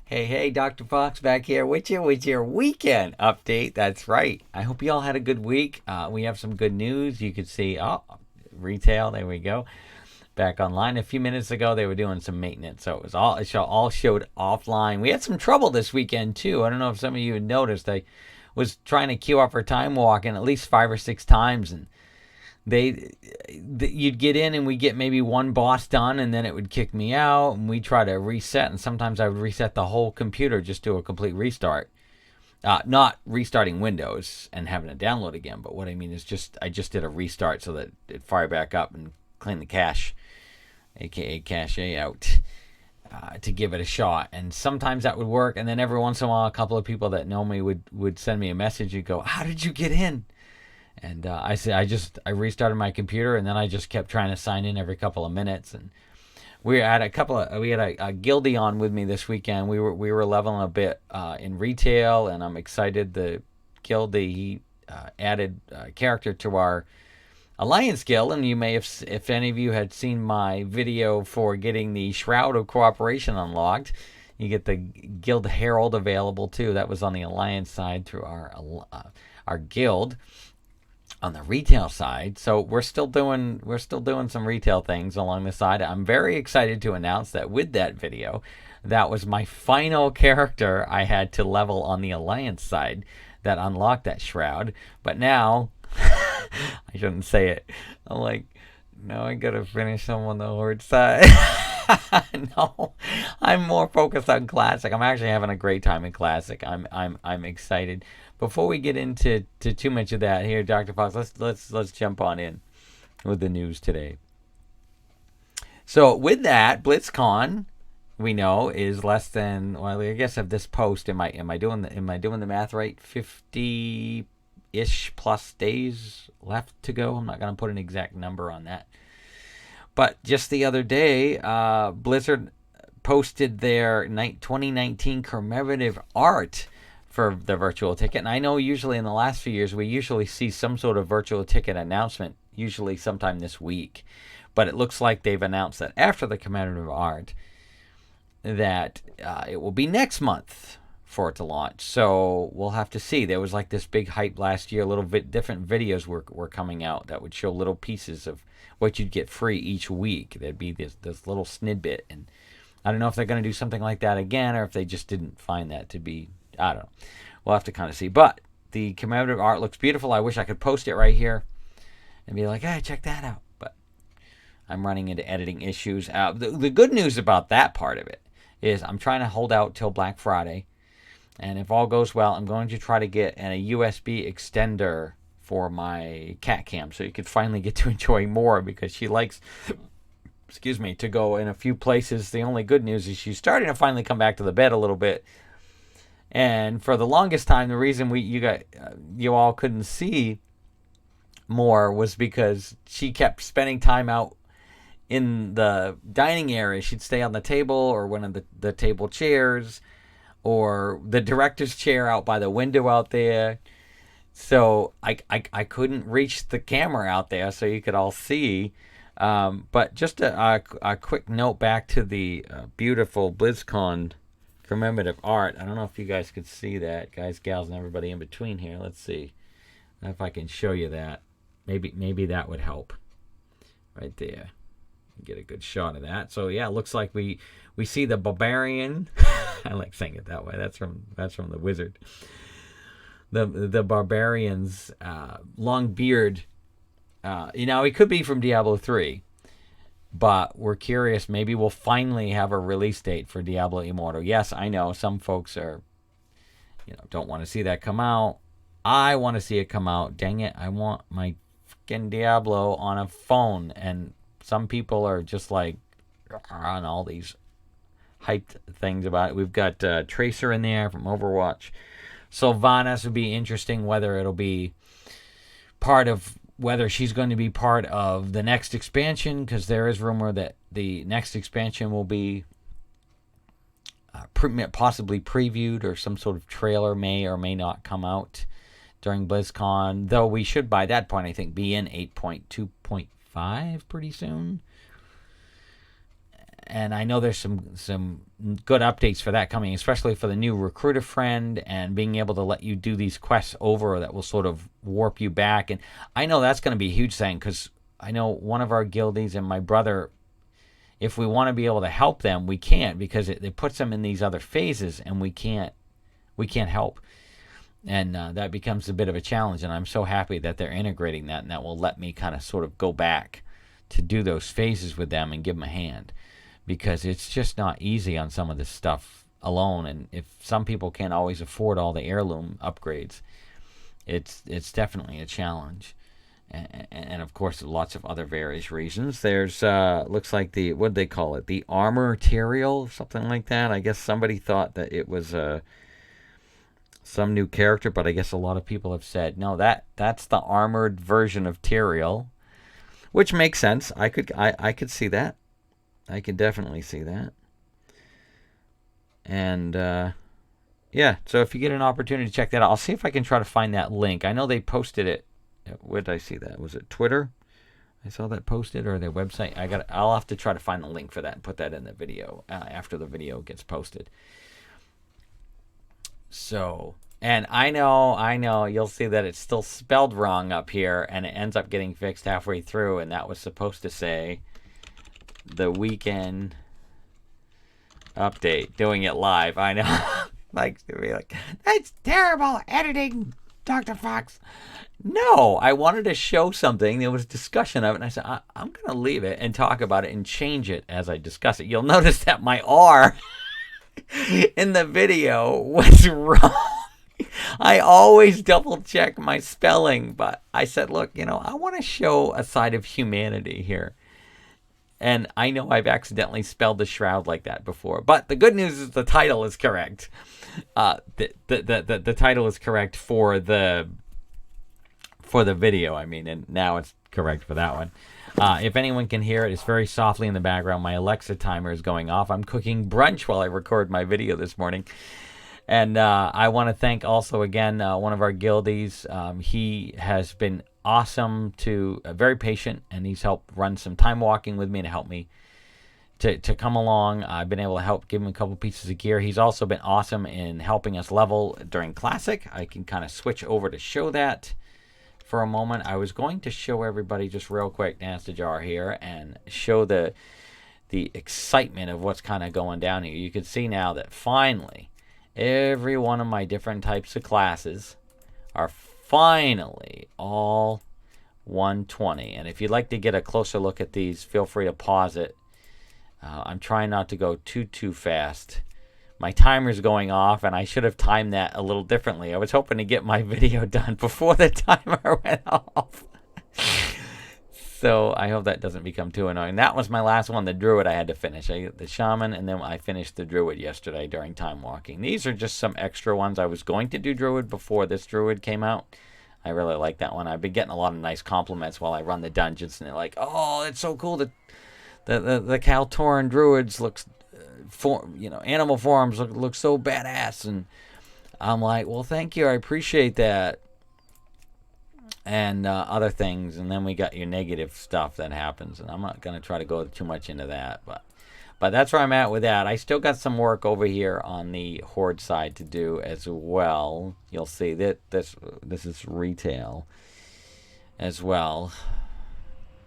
Hey, Dr. Fox back here with you with your weekend update. That's right. I hope you all had a good week. We have some good news. You could see, retail, there we go. Back online. A few minutes ago, they were doing some maintenance. So it all showed offline. We had some trouble this weekend, too. I don't know if some of you had noticed. I was trying to queue up for time walking at least 5 or 6 times, and you'd get in and we get maybe one boss done, and then it would kick me out, and we try to reset, and sometimes I would reset the whole computer, just do a complete restart. Not restarting Windows and having to download again, but what I mean is I just did a restart so that it fired back up and clean the cache, aka cache out, to give it a shot. And sometimes that would work, and then every once in a while, a couple of people that know me would send me a message and go, "How did you get in?" And I said, I restarted my computer, and then I just kept trying to sign in every couple of minutes. And we had a guildie on with me this weekend. We were leveling a bit in retail, and I'm excited. The guildie, he added a character to our Alliance Guild, and you may have, if any of you had seen my video for getting the Shroud of Cooperation unlocked, you get the Guild Herald available too. That was on the Alliance side through our guild. On the retail side, so we're still doing some retail things along the side. I'm very excited to announce that with that video, that was my final character I had to level on the Alliance side that unlocked that shroud. But now I shouldn't say it. I'm like, no, I gotta finish them on the Horde side. No, I'm more focused on Classic. I'm actually having a great time in Classic. I'm excited. Before we get into too much of that here, Dr. Fox, let's jump on in with the news today. So with that, Blizzcon, we know, is less than, well, I guess of this post, am I doing the math right? 50-ish plus days left to go. I'm not going to put an exact number on that. But just the other day, Blizzard posted their 2019 commemorative art for the virtual ticket. And I know usually in the last few years, we usually see some sort of virtual ticket announcement, usually sometime this week. But it looks like they've announced that after the commemorative art, that it will be next month for it to launch. So we'll have to see. There was like this big hype last year. Little different videos were coming out that would show little pieces of what you'd get free each week. There'd be this little snippet. And I don't know if they're going to do something like that again, or if they just didn't find that to be, I don't know. We'll have to kind of see. But the commemorative art looks beautiful. I wish I could post it right here and be like, hey, check that out. But I'm running into editing issues. The good news about that part of it is I'm trying to hold out till Black Friday. And if all goes well, I'm going to try to get a USB extender for my cat cam so you could finally get to enjoy more, because she likes, to go in a few places. The only good news is she's starting to finally come back to the bed a little bit. And for the longest time, the reason you all couldn't see more was because she kept spending time out in the dining area. She'd stay on the table or one of the table chairs or the director's chair out by the window out there. So I couldn't reach the camera out there so you could all see. But just a quick note back to the beautiful Blizzcon commemorative art. I don't know if you guys could see that, guys, gals, and everybody in between here. Let's see if I can show you that. Maybe that would help right there. Get a good shot of that. So yeah, it looks like we see the barbarian. I like saying it that way. That's from the wizard. The barbarian's long beard. It could be from Diablo 3. But we're curious, maybe we'll finally have a release date for Diablo Immortal. Yes, I know some folks don't want to see that come out. I want to see it come out. Dang it, I want my freaking Diablo on a phone. And some people are just like on all these hyped things about it. We've got Tracer in there from Overwatch. Sylvanas would be interesting, whether she's going to be part of the next expansion, because there is rumor that the next expansion will be possibly previewed, or some sort of trailer may or may not come out during BlizzCon, though we should by that point, I think, be in 8.2.5 pretty soon. and I know there's some good updates for that coming, especially for the new recruiter friend and being able to let you do these quests over that will sort of warp you back. And I know that's going to be a huge thing, because I know one of our guildies and my brother, if we want to be able to help them, we can't, because it puts them in these other phases, and we can't help. And that becomes a bit of a challenge, and I'm so happy that they're integrating that, and that will let me kind of sort of go back to do those phases with them and give them a hand, because it's just not easy on some of this stuff alone. And if some people can't always afford all the heirloom upgrades, it's definitely a challenge. And of course, lots of other various reasons. There's looks like the, what did they call it, the armor material, something like that. I guess somebody thought that it was some new character, but I guess a lot of people have said no, that's the armored version of Tyrael, which makes sense. I could see that. I could definitely see that. And yeah, so if you get an opportunity to check that out, I'll see if I can try to find that link. I know they posted it. Where did I see that? Was it Twitter? I saw that posted, or their website. I'll have to try to find the link for that and put that in the video after the video gets posted. So, and I know, you'll see that it's still spelled wrong up here, and it ends up getting fixed halfway through, and that was supposed to say the weekend update, doing it live. I know. Like, to be like, that's terrible editing, Dr. Fox. No, I wanted to show something. There was discussion of it, and I said, I'm going to leave it and talk about it and change it as I discuss it. You'll notice that my R in the video was wrong. I always double check my spelling, but I said, look, I want to show a side of humanity here. And I know I've accidentally spelled the shroud like that before, but the good news is the title is correct. The title is correct for the video, and now it's correct for that one. If anyone can hear it, it's very softly in the background. My Alexa timer is going off. I'm cooking brunch while I record my video this morning. And I want to thank also again one of our guildies. He has been awesome, very patient, and he's helped run some time walking with me to help me to come along. I've been able to help give him a couple pieces of gear. He's also been awesome in helping us level during Classic. I can kind of switch over to show that for a moment. I was going to show everybody just real quick, dance the jar here, and show the excitement of what's kind of going down here. You can see now that finally every one of my different types of classes are finally all 120. And if you'd like to get a closer look at these, feel free to pause it. I'm trying not to go too fast. My timer's going off, and I should have timed that a little differently. I was hoping to get my video done before the timer went off. So I hope that doesn't become too annoying. That was my last one, the Druid I had to finish. The Shaman, and then I finished the Druid yesterday during time walking. These are just some extra ones. I was going to do Druid before this Druid came out. I really like that one. I've been getting a lot of nice compliments while I run the dungeons, and they're like, oh, it's so cool. The Kaltoran Druids looks... animal forms look so badass, and I'm like, well, thank you, I appreciate that, and other things. And then we got your negative stuff that happens, and I'm not going to try to go too much into that, but that's where I'm at with that. I still got some work over here on the Horde side to do as well. You'll see that this is retail as well.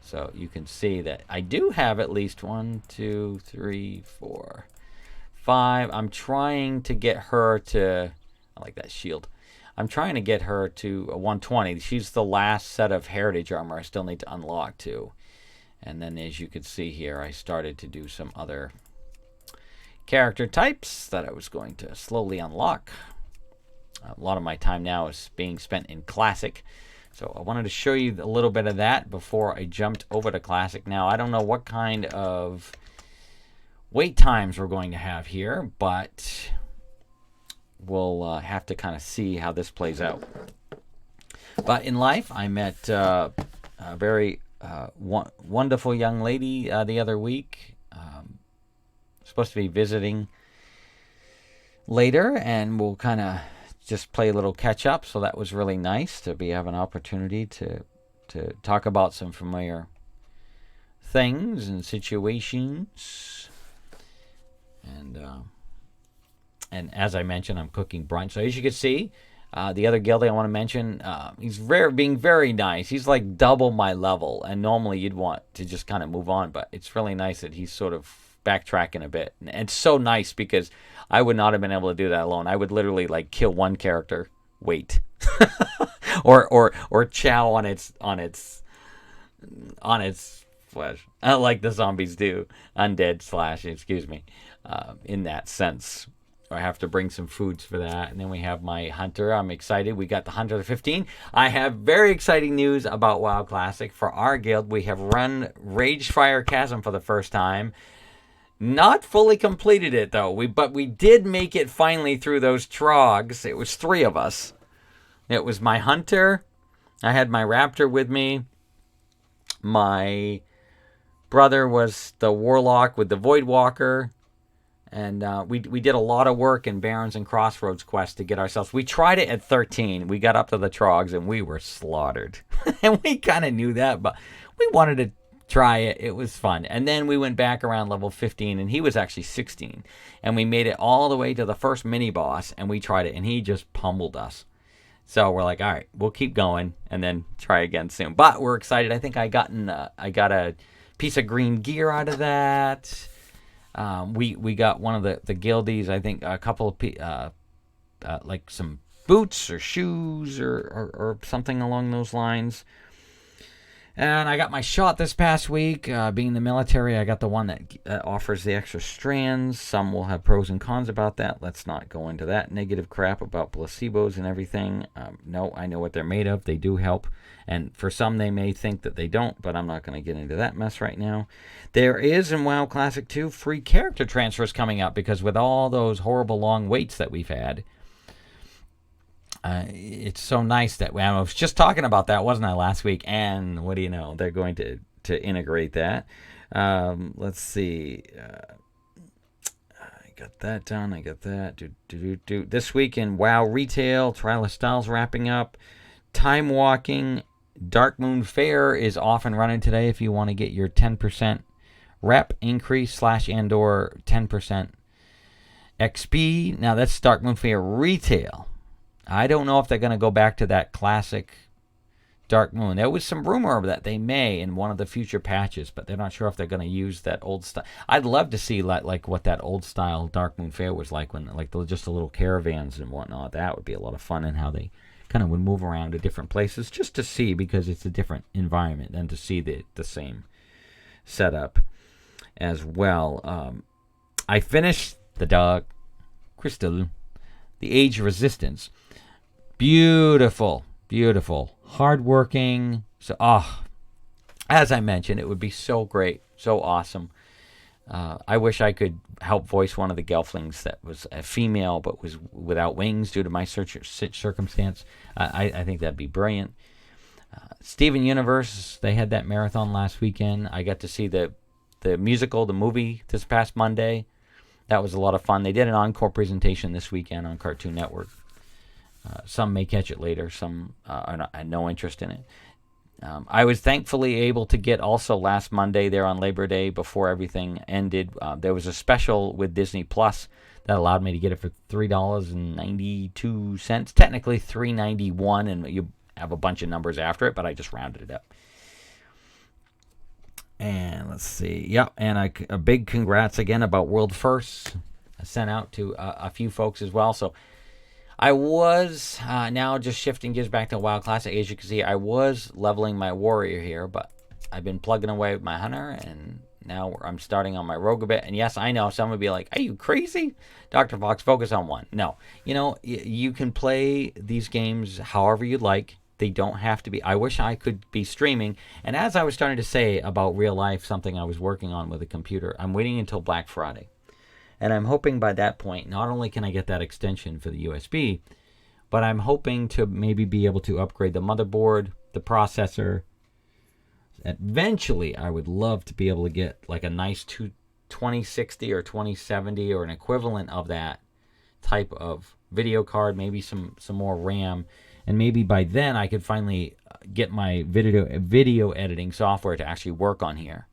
So you can see that I do have at least 1, 2, 3, 4, 5. I'm trying to get her to, I like that shield. I'm trying to get her to 120. She's the last set of heritage armor I still need to unlock too. And then as you can see here, I started to do some other character types that I was going to slowly unlock. A lot of my time now is being spent in Classic. So I wanted to show you a little bit of that before I jumped over to Classic. Now, I don't know what kind of wait times we're going to have here, but we'll have to kind of see how this plays out. But in life, I met a very wonderful young lady the other week. Supposed to be visiting later, and we'll kind of just play a little catch up. So that was really nice to have an opportunity to talk about some familiar things and situations. And as I mentioned, I'm cooking brunch. So as you can see, the other guildie I want to mention, he's being very nice. He's like double my level, and normally you'd want to just kind of move on, but it's really nice that he's sort of backtracking a bit. And it's so nice because I would not have been able to do that alone. I would literally like kill one character, wait, or chow on its flesh, like the zombies do, undead slash, excuse me, in that sense. I have to bring some foods for that. And then we have my hunter. I'm excited. We got the Hunter 15. I have very exciting news about WoW Classic. For our guild, we have run Ragefire Chasm for the first time. Not fully completed it, though. But we did make it finally through those trogs. It was 3 of us. It was my hunter. I had my raptor with me. My brother was the warlock with the Voidwalker. And we did a lot of work in Barrens and Crossroads quest to get ourselves. We tried it at 13. We got up to the trogs and we were slaughtered. And we kind of knew that, but we wanted to try it. It was fun. And then we went back around level 15 and he was actually 16. And we made it all the way to the first mini boss and we tried it and he just pummeled us. So we're like, all right, we'll keep going and then try again soon. But we're excited. I think I got a piece of green gear out of that. We got one of the guildies, I think a couple of like some boots or shoes or something along those lines. And I got my shot this past week. Being in the military, I got the one that offers the extra strands. Some will have pros and cons about that. Let's not go into that negative crap about placebos and everything. No, I know what they're made of. They do help. And for some, they may think that they don't, but I'm not going to get into that mess right now. There is in WoW Classic 2 free character transfers coming up because with all those horrible long waits that we've had, it's so nice that I was just talking about that, wasn't I, last week? And what do you know? They're going to integrate that. Let's see. I got that done. I got that. This week in WoW Retail, Trial of Styles wrapping up. Time Walking. Dark Moon Fair is off and running today if you want to get your 10% rep increase / and/or 10% XP. Now that's Dark Moon Fair Retail. I don't know if they're going to go back to that classic Dark Moon. There was some rumor of that they may in one of the future patches, but they're not sure if they're going to use that old style. I'd love to see like what that old style Dark Moon Fair was like when like just the little caravans and whatnot. That would be a lot of fun, and how they kind of would move around to different places just to see, because it's a different environment than to see the same setup as well. I finished the Dark Crystal, the Age of Resistance. Beautiful, beautiful, hardworking. So, as I mentioned, it would be so great, so awesome. I wish I could help voice one of the Gelflings that was a female but was without wings due to my circumstance. I think that'd be brilliant. Steven Universe, they had that marathon last weekend. I got to see the musical, the movie, this past Monday. That was a lot of fun. They did an encore presentation this weekend on Cartoon Network. Some may catch it later. Some had no interest in it. I was thankfully able to get also last Monday there on Labor Day before everything ended. There was a special with Disney Plus that allowed me to get it for $3.92. Technically $3.91, and you have a bunch of numbers after it, but I just rounded it up. And let's see. Yep, and a big congrats again about World First. I sent out to a few folks as well. So I was, now just shifting gears back to WoW Classic. As you can see, I was leveling my warrior here, but I've been plugging away with my hunter, and now I'm starting on my rogue a bit. And yes, I know some would be like, are you crazy? Dr. Fox, focus on one. No, you can play these games however you'd like. They don't have to be. I wish I could be streaming. And as I was starting to say about real life, something I was working on with a computer, I'm waiting until Black Friday. And I'm hoping by that point, not only can I get that extension for the USB, but I'm hoping to maybe be able to upgrade the motherboard, the processor. Eventually, I would love to be able to get like a nice 2060 or 2070 or an equivalent of that type of video card, maybe some more RAM. And maybe by then I could finally get my video editing software to actually work on here.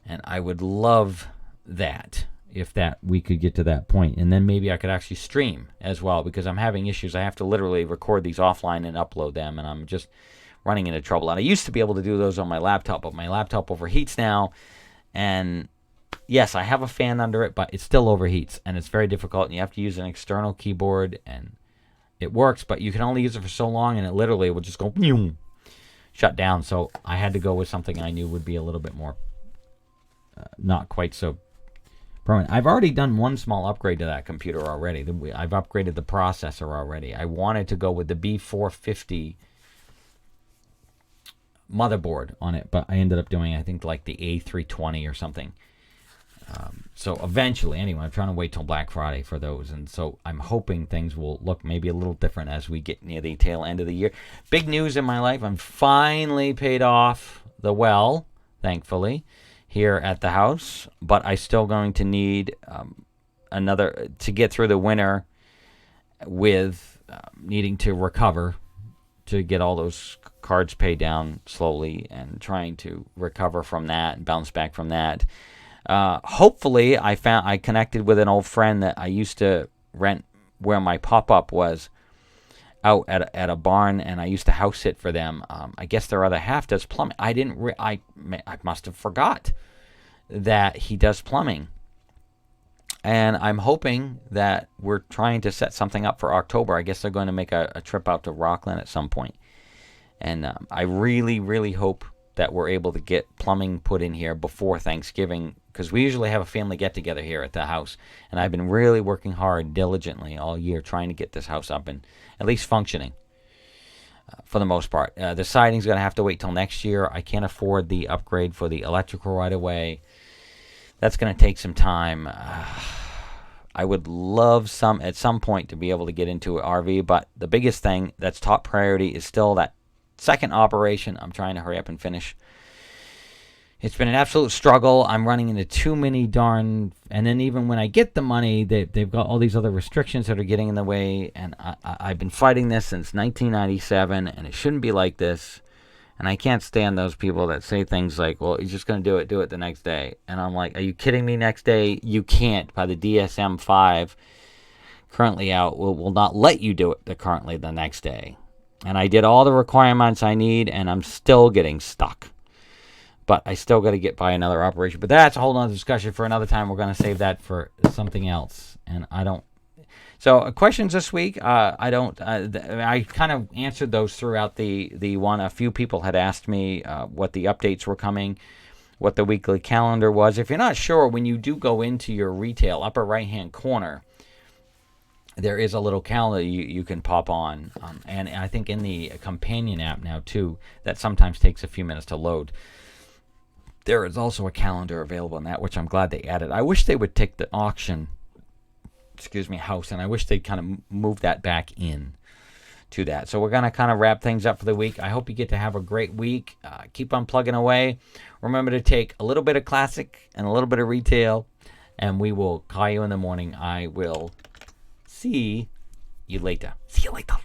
And I would love that. if that we could get to that point, and then maybe I could actually stream as well, because I'm having issues. I have to literally record these offline and upload them, and I'm just running into trouble. And I used to be able to do those on my laptop, but my laptop overheats now, and yes, I have a fan under it, but it still overheats, and it's very difficult, and you have to use an external keyboard, and it works, but you can only use it for so long, and it literally will just go shut down. So I had to go with something I knew would be a little bit more not quite so permanent. I've already done one small upgrade to that computer already. I've upgraded the processor already. I wanted to go with the B450 motherboard on it, but I ended up doing, I think, like the A320 or something. So eventually, anyway, I'm trying to wait till Black Friday for those, and so I'm hoping things will look maybe a little different as we get near the tail end of the year. Big news in my life: I'm finally paid off the well, thankfully, here at the house, but I still going to need another to get through the winter with needing to recover to get all those cards paid down slowly and trying to recover from that and bounce back from that. Hopefully I connected with an old friend that I used to rent where my pop-up was out at a barn, and I used to house sit for them. I guess their other half does plumbing. I must have forgot that he does plumbing. And I'm hoping that we're trying to set something up for October. I guess they're going to make a trip out to Rockland at some point. And I really, really hope that we're able to get plumbing put in here before Thanksgiving, because we usually have a family get-together here at the house. And I've been really working hard diligently all year trying to get this house up and at least functioning for the most part. The siding's going to have to wait till next year. I can't afford the upgrade for the electrical right away. That's going to take some time. I would love at some point to be able to get into an RV, but the biggest thing that's top priority is still that second operation I'm trying to hurry up and finish. It's been an absolute struggle. I'm running into too many and then even when I get the money, they've got all these other restrictions that are getting in the way, and I've been fighting this since 1997, and it shouldn't be like this. And I can't stand those people that say things like, well, you're just going to do it the next day. And I'm like, are you kidding me? Next day? You can't. By the DSM-5 currently out, will not let you do it currently the next day. And I did all the requirements I need, and I'm still getting stuck. But I still got to get by another operation. But that's a whole other discussion for another time. We're going to save that for something else. And I don't. So questions this week, I kind of answered those throughout the one. A few people had asked me what the updates were coming, what the weekly calendar was. If you're not sure, when you do go into your retail upper right-hand corner, there is a little calendar you can pop on. And I think in the companion app now, too, that sometimes takes a few minutes to load. There is also a calendar available in that, which I'm glad they added. I wish they would take the auction house, and I wish they'd kind of move that back in to that. So we're going to kind of wrap things up for the week. I hope you get to have a great week. Keep on plugging away. Remember to take a little bit of classic and a little bit of retail, and we will call you in the morning. I will see you later. See you later.